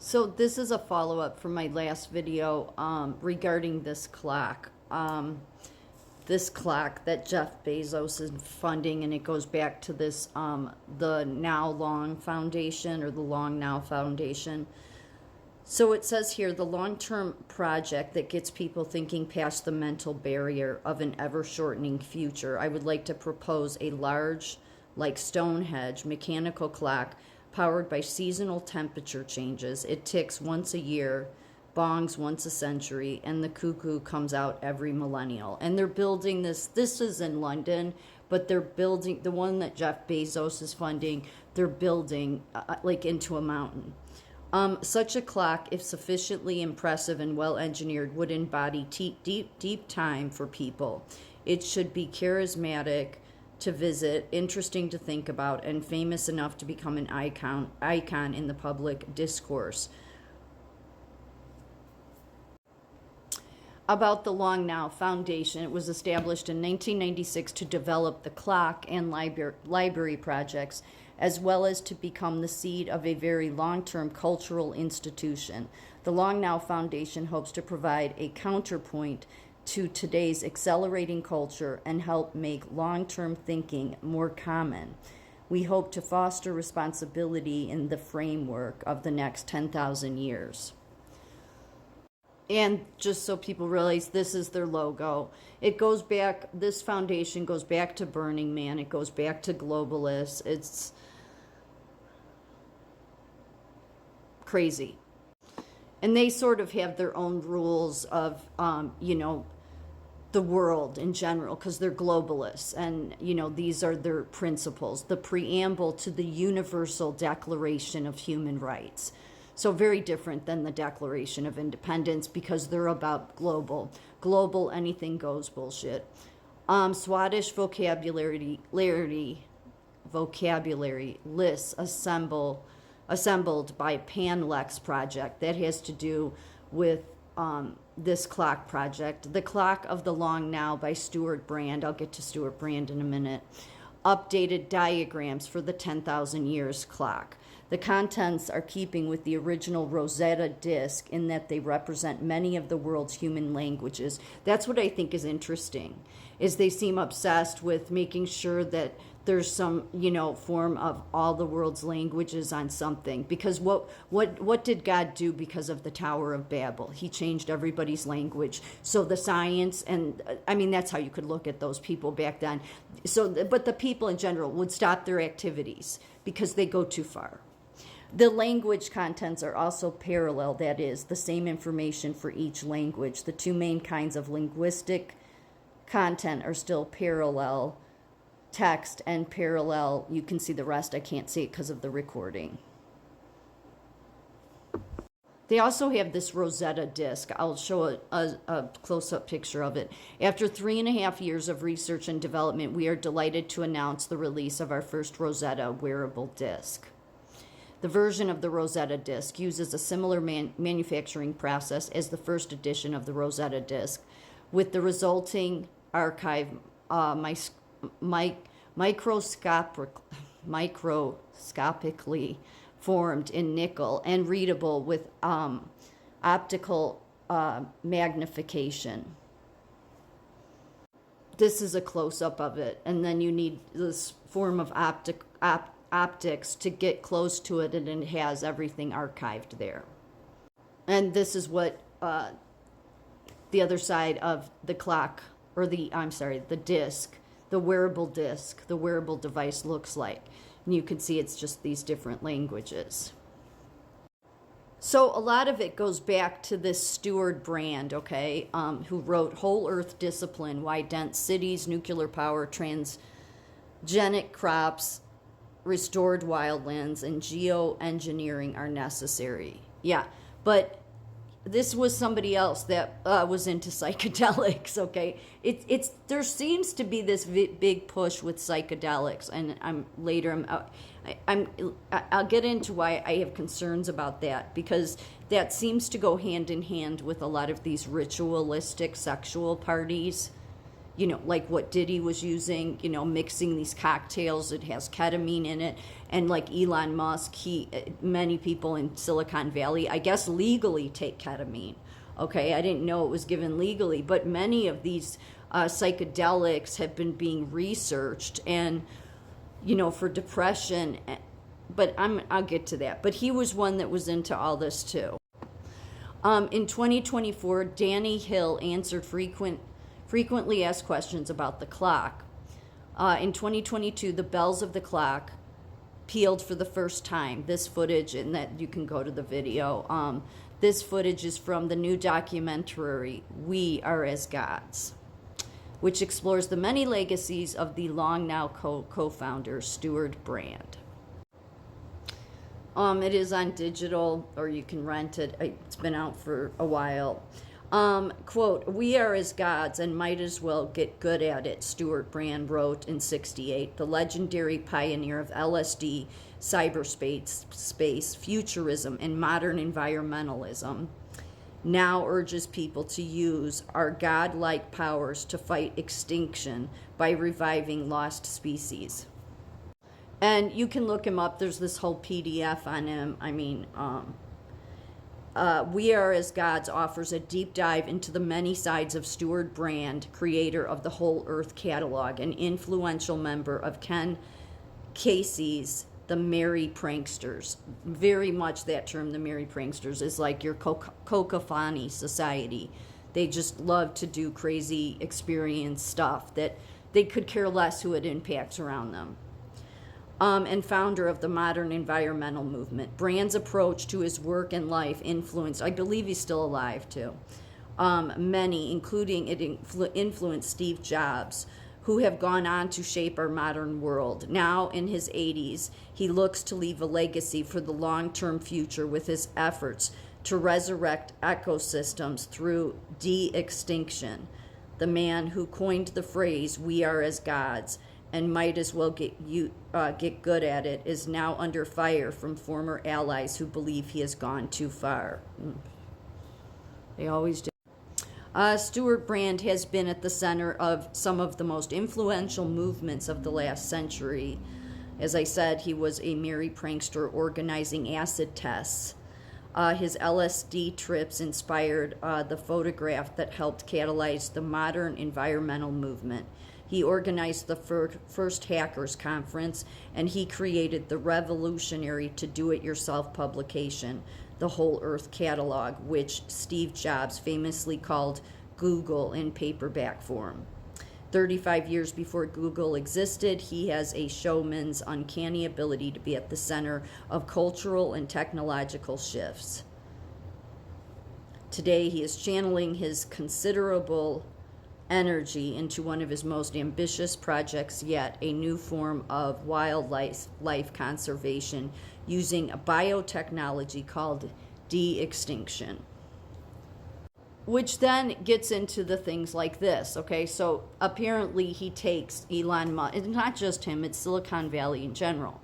So this is a follow-up from my last video regarding this clock. This clock that Jeff Bezos is funding, and it goes back to this the Now Long Foundation, or the Long Now Foundation. So it says here, the long-term project that gets people thinking past the mental barrier of an ever-shortening future. I would like to propose a large, like Stonehenge, mechanical clock powered by seasonal temperature changes. It ticks once a year, bongs once a century, and the cuckoo comes out every millennial. And they're building this. This is in London, but they're building the one that Jeff Bezos is funding. They're building like into a mountain. Such a clock, if sufficiently impressive and well engineered, would embody deep time for people. It should be charismatic to visit, interesting to think about, and famous enough to become an icon in the public discourse. About the Long Now Foundation, it was established in 1996 to develop the clock and library projects, as well as to become the seed of a very long-term cultural institution. The Long Now Foundation hopes to provide a counterpoint to today's accelerating culture and help make long-term thinking more common. We hope to foster responsibility in the framework of the next 10,000 years. And just so people realize, this is their logo. It goes back, this foundation goes back to Burning Man. It goes back to globalists. It's crazy. And they sort of have their own rules of, the world in general, because they're globalists. And, these are their principles, the preamble to the Universal Declaration of Human Rights. So very different than the Declaration of Independence, because they're about global anything goes bullshit. Swedish vocabulary lists assembled by Panlex project that has to do with this clock project. The Clock of the Long Now by Stuart Brand. I'll get to Stuart Brand in a minute. Updated diagrams for the 10,000 years clock. The contents are keeping with the original Rosetta disk in that they represent many of the world's human languages. That's what I think is interesting, is they seem obsessed with making sure that there's some, form of all the world's languages on something. Because what did God do because of the Tower of Babel? He changed everybody's language. So the science, and that's how you could look at those people back then. But the people in general would stop their activities because they go too far. The language contents are also parallel, that is, the same information for each language. The two main kinds of linguistic content are still parallel text and parallel. You can see the rest. I can't see it because of the recording. They also have this Rosetta disk. I'll show a close-up picture of it. After 3.5 years of research and development, we are delighted to announce the release of our first Rosetta wearable disc. The version of the Rosetta disk uses a similar manufacturing process as the first edition of the Rosetta disk, with the resulting archive microscopically formed in nickel and readable with optical magnification. This is a close-up of it, and then you need this form of optics to get close to it, and it has everything archived there. And this is what the other side of the clock, or the disc, the wearable disc, the wearable device looks like. And you can see it's just these different languages. So a lot of it goes back to this Stuart Brand, who wrote Whole Earth Discipline, Why Dense Cities, Nuclear Power, Transgenic Crops, Restored Wildlands, and Geoengineering are necessary. Yeah, but this was somebody else that was into psychedelics, there seems to be this big push with psychedelics, and I'll get into why I have concerns about that, because that seems to go hand in hand with a lot of these ritualistic sexual parties. like what Diddy was using, mixing these cocktails. It has ketamine in it. And like Elon Musk, many people in Silicon Valley, I guess, legally take ketamine. Okay, I didn't know it was given legally, but many of these psychedelics have been being researched and, for depression. But I'll get to that. But he was one that was into all this too. In 2024, Danny Hill answered frequently asked questions about the clock. In 2022, the bells of the clock pealed for the first time. This footage, and that you can go to the video. This footage is from the new documentary, We Are as Gods, which explores the many legacies of the Long Now co-founder, Stewart Brand. It is on digital, or you can rent it. It's been out for a while. Quote, "We are as gods and might as well get good at it," Stewart Brand wrote in '68. The legendary pioneer of LSD, cyberspace, futurism, and modern environmentalism now urges people to use our godlike powers to fight extinction by reviving lost species. And you can look him up. There's this whole PDF on him. We Are as Gods offers a deep dive into the many sides of Stewart Brand, creator of the Whole Earth Catalog, an influential member of Ken Kesey's The Merry Pranksters. Very much that term, the Merry Pranksters, is like your cacophony society. They just love to do crazy experience stuff that they could care less who it impacts around them. And founder of the modern environmental movement. Brand's approach to his work and life influenced, I believe he's still alive too, many, including it influenced Steve Jobs, who have gone on to shape our modern world. Now in his 80s, he looks to leave a legacy for the long-term future with his efforts to resurrect ecosystems through de-extinction. The man who coined the phrase, "We are as gods," and might as well get good at it, is now under fire from former allies who believe he has gone too far. They always do. Stewart Brand has been at the center of some of the most influential movements of the last century. As I said, he was a merry prankster organizing acid tests. His LSD trips inspired the photograph that helped catalyze the modern environmental movement. He organized the first hackers conference, and he created the revolutionary to-do-it-yourself publication, The Whole Earth Catalog, which Steve Jobs famously called Google in paperback form. 35 years before Google existed, he has a showman's uncanny ability to be at the center of cultural and technological shifts. Today, he is channeling his considerable energy into one of his most ambitious projects yet, a new form of wildlife conservation using a biotechnology called de-extinction. Which then gets into the things like this, okay? So apparently he takes Elon Musk, it's not just him, it's Silicon Valley in general.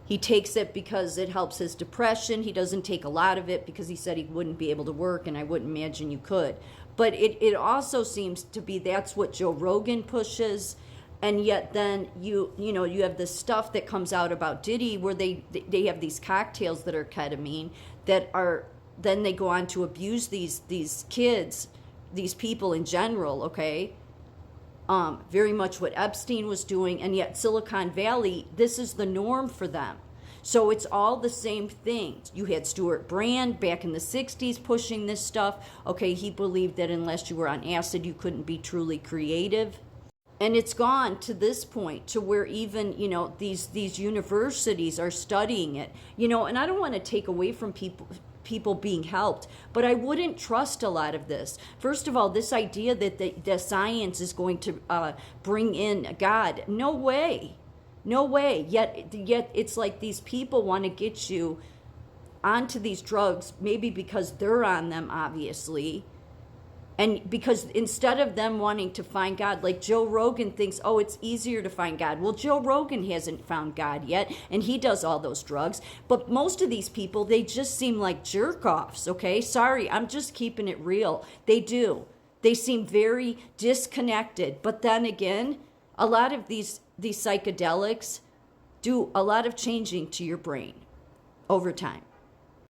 He takes it because it helps his depression. He doesn't take a lot of it because he said he wouldn't be able to work, and I wouldn't imagine you could. But it also seems to be that's what Joe Rogan pushes, and yet then you have this stuff that comes out about Diddy where they have these cocktails that are ketamine that are then they go on to abuse these kids, these people in general, okay? Very much what Epstein was doing, and yet Silicon Valley, this is the norm for them. So it's all the same thing. You had Stewart Brand back in the 60s pushing this stuff. Okay, he believed that unless you were on acid, you couldn't be truly creative. And it's gone to this point to where even, these universities are studying it. And I don't want to take away from people being helped, but I wouldn't trust a lot of this. First of all, this idea that the science is going to bring in God, no way. Yet it's like these people want to get you onto these drugs, maybe because they're on them, obviously. And because instead of them wanting to find God, like Joe Rogan thinks, oh, it's easier to find God. Well, Joe Rogan hasn't found God yet, and he does all those drugs. But most of these people, they just seem like jerk-offs, okay? Sorry, I'm just keeping it real. They do. They seem very disconnected. But then again, a lot of these psychedelics do a lot of changing to your brain over time.